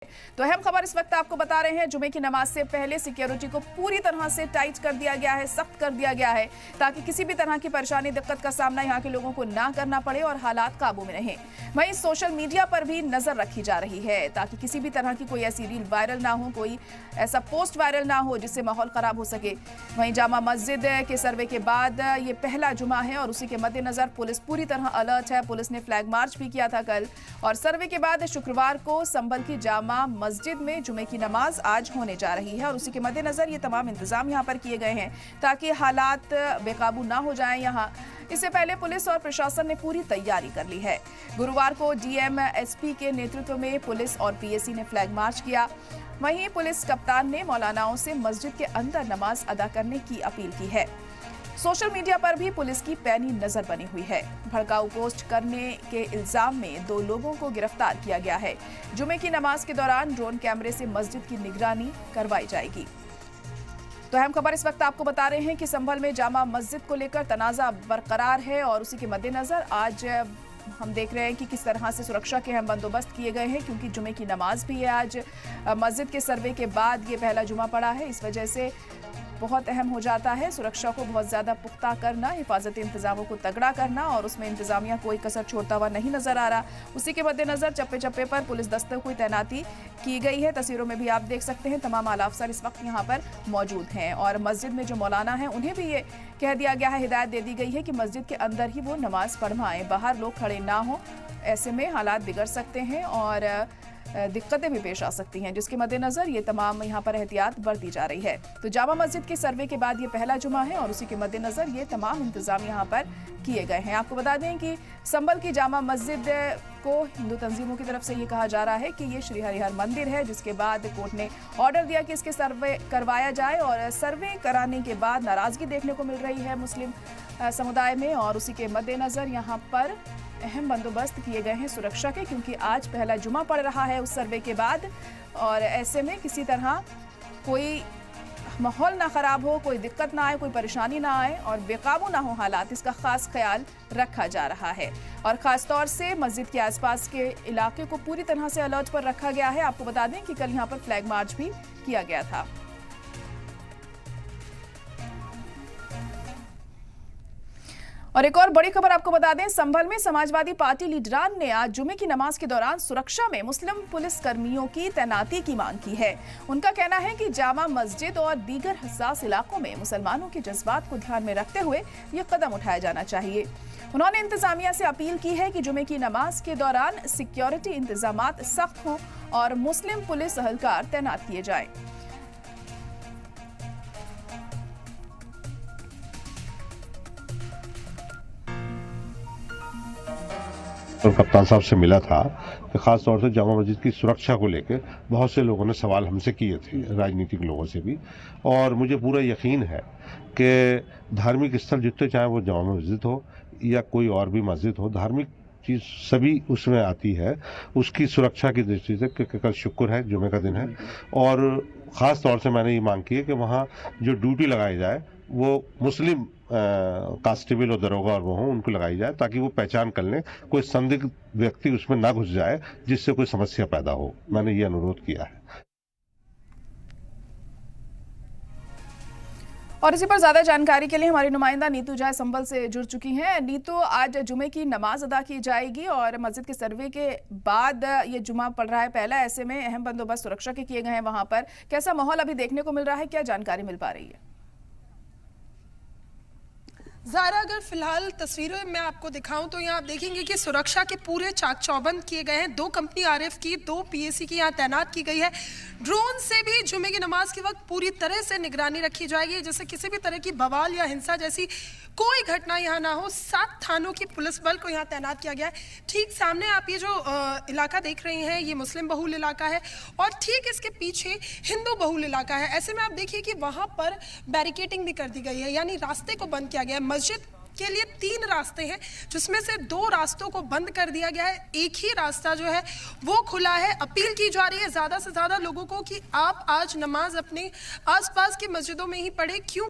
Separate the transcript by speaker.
Speaker 1: तो अहम खबर इस वक्त आपको बता रहे हैं। जुमे की नमाज से पहले सिक्योरिटी को पूरी तरह से टाइट कर दिया गया है, सख्त कर दिया गया है, ताकि किसी भी तरह की परेशानी दिक्कत का सामना यहाँ के लोगों को ना करना पड़े और हालात काबू में रहें। वहीं सोशल मीडिया पर भी नजर रखी जा रही है ताकि किसी भी तरह की कोई ऐसी रील वायरल ना हो, कोई ऐसा पोस्ट वायरल ना हो जिससे माहौल खराब हो सके। वहीं जामा मस्जिद के सर्वे के बाद ये पहला जुमा है और उसी के मद्देनजर पुलिस पूरी तरह अलर्ट है। पुलिस ने फ्लैग मार्च भी किया था कल, और सर्वे के बाद शुक्रवार को संभल की जामा मस्जिद में जुमे की नमाज आज होने जा रही है और उसी के मद्देनजर ये तमाम इंतजाम यहाँ पर किए गए हैं ताकि हालात बेकाबू ना हो जाएं। यहाँ इससे पहले पुलिस और प्रशासन ने पूरी तैयारी कर ली है। गुरुवार को डीएम एसपी के नेतृत्व में पुलिस और पीएसी ने फ्लैग मार्च किया। वहीं पुलिस कप्तान ने मौलानाओं से मस्जिद के अंदर नमाज अदा करने की अपील की है। सोशल मीडिया पर भी पुलिस की पैनी नजर बनी हुई है। भड़काऊ पोस्ट करने के इल्जाम में 2 लोगों को गिरफ्तार किया गया है। जुमे की नमाज के दौरान ड्रोन कैमरे से मस्जिद की निगरानी करवाई जाएगी। तो अहम खबर इस वक्त आपको बता रहे हैं कि संभल में जामा मस्जिद को लेकर तनाजा बरकरार है और उसी के मद्देनजर आज हम देख रहे हैं कि किस तरह से सुरक्षा के अहम बंदोबस्त किए गए हैं, क्योंकि जुमे की नमाज भी है आज। मस्जिद के सर्वे के बाद ये पहला जुमा पड़ा है, इस वजह से बहुत अहम हो जाता है सुरक्षा को बहुत ज्यादा पुख्ता करना, हिफाजती इंतजामों को तगड़ा करना, और उसमें इंतजामिया कोई कसर छोड़ता हुआ नहीं नजर आ रहा। उसी के मद्देनजर चप्पे चप्पे पर पुलिस दस्तों की तैनाती की गई है। तस्वीरों में भी आप देख सकते हैं तमाम आला अफसर इस वक्त यहाँ पर मौजूद हैं और मस्जिद में जो मौलाना है उन्हें भी ये कह दिया गया है, हिदायत दे दी गई है कि मस्जिद के अंदर ही वो नमाज पढ़वाएं, बाहर लोग खड़े ना हो। ऐसे में हालात बिगड़ सकते हैं और दिक्कतें भी पेश आ सकती हैं, जिसके मद्देनजर ये तमाम यहाँ पर एहतियात बरती जा रही है। तो जामा मस्जिद के सर्वे के बाद ये पहला जुमा है और उसी के मद्देनजर ये तमाम इंतजाम यहाँ पर किए गए हैं। आपको बता दें कि संभल की जामा मस्जिद को हिंदू तंजीमों की तरफ से ये कहा जा रहा है कि ये श्री हरिहर मंदिर है, जिसके बाद कोर्ट ने ऑर्डर दिया कि इसके सर्वे करवाया जाए, और सर्वे कराने के बाद नाराजगी देखने को मिल रही है मुस्लिम समुदाय में, और उसी के मद्देनजर यहाँ पर अहम बंदोबस्त किए गए हैं सुरक्षा के, क्योंकि आज पहला जुमा पड़ रहा है उस सर्वे के बाद, और ऐसे में किसी तरह कोई माहौल ना खराब हो, कोई दिक्कत ना आए, कोई परेशानी ना आए और बेकाबू ना हो हालात, इसका खास ख्याल रखा जा रहा है। और खास तौर से मस्जिद के आसपास के इलाके को पूरी तरह से अलर्ट पर रखा गया है। आपको बता दें कि कल यहाँ पर फ्लैग मार्च भी किया गया था। और एक और बड़ी खबर आपको बता दें, संभल में समाजवादी पार्टी लीडरान ने आज जुमे की नमाज के दौरान सुरक्षा में मुस्लिम पुलिस कर्मियों की तैनाती की मांग की है। उनका कहना है कि जामा मस्जिद और दीगर हसास इलाकों में मुसलमानों के जज्बात को ध्यान में रखते हुए ये कदम उठाया जाना चाहिए। उन्होंने इंतजामिया से अपील की है कि जुमे की नमाज के दौरान सिक्योरिटी इंतजामात सख्त हों और मुस्लिम पुलिस एहलकार तैनात किए जाएं।
Speaker 2: और कप्तान साहब से मिला था कि खास तौर से जामा मस्जिद की सुरक्षा को लेकर बहुत से लोगों ने सवाल हमसे किए थे, राजनीतिक लोगों से भी, और मुझे पूरा यकीन है कि धार्मिक स्थल जितने चाहे वो जामा मस्जिद हो या कोई और भी मस्जिद हो, धार्मिक चीज़ सभी उसमें आती है। उसकी सुरक्षा की दृष्टि से कल शुक्र है, जुमे का दिन है, और ख़ास तौर से मैंने ये मांग की है कि वहाँ जो ड्यूटी लगाई जाए वो मुस्लिम कांस्टेबल और दरोगा और वो हों, उनको लगाई जाए ताकि वो पहचान कर लें, कोई संदिग्ध व्यक्ति उसमें ना घुस जाए जिससे कोई समस्या पैदा हो। मैंने ये अनुरोध किया है।
Speaker 1: और इसी पर ज्यादा जानकारी के लिए हमारी नुमाइंदा नीतू झा संभल से जुड़ चुकी हैं। नीतू, आज जुमे की नमाज अदा की जाएगी और मस्जिद के सर्वे के बाद ये जुमा पड़ रहा है पहला, ऐसे में अहम बंदोबस्त सुरक्षा के किए गए हैं। वहां पर कैसा माहौल अभी देखने को मिल रहा है, क्या जानकारी मिल पा रही है?
Speaker 3: ज़ारा, अगर फिलहाल तस्वीरें मैं आपको दिखाऊं तो यहाँ आप देखेंगे कि सुरक्षा के पूरे चाक चौबंद किए गए हैं। 2 कंपनी आरएफ की, 2 पीएसी की यहाँ तैनात की गई है। ड्रोन से भी जुमे की नमाज के वक्त पूरी तरह से निगरानी रखी जाएगी, जैसे किसी भी तरह की बवाल या हिंसा जैसी कोई घटना यहाँ ना हो। 7 थानों की पुलिस बल को यहाँ तैनात किया गया है। ठीक सामने आप ये जो इलाका देख रही हैं, ये मुस्लिम बहुल इलाका है और ठीक इसके पीछे हिंदू बहुल इलाका है। ऐसे में आप देखिए कि वहाँ पर बैरिकेडिंग भी कर दी गई है, यानी रास्ते को बंद किया गया है। मस्जिद के लिए 3 रास्ते हैं, जिसमें से 2 रास्तों को बंद कर दिया गया है, एक ही रास्ता जो है वो खुला है। अपील की जा रही है ज़्यादा से ज़्यादा लोगों को कि आप आज नमाज अपने आसपास की मस्जिदों में ही पढ़ें, क्यों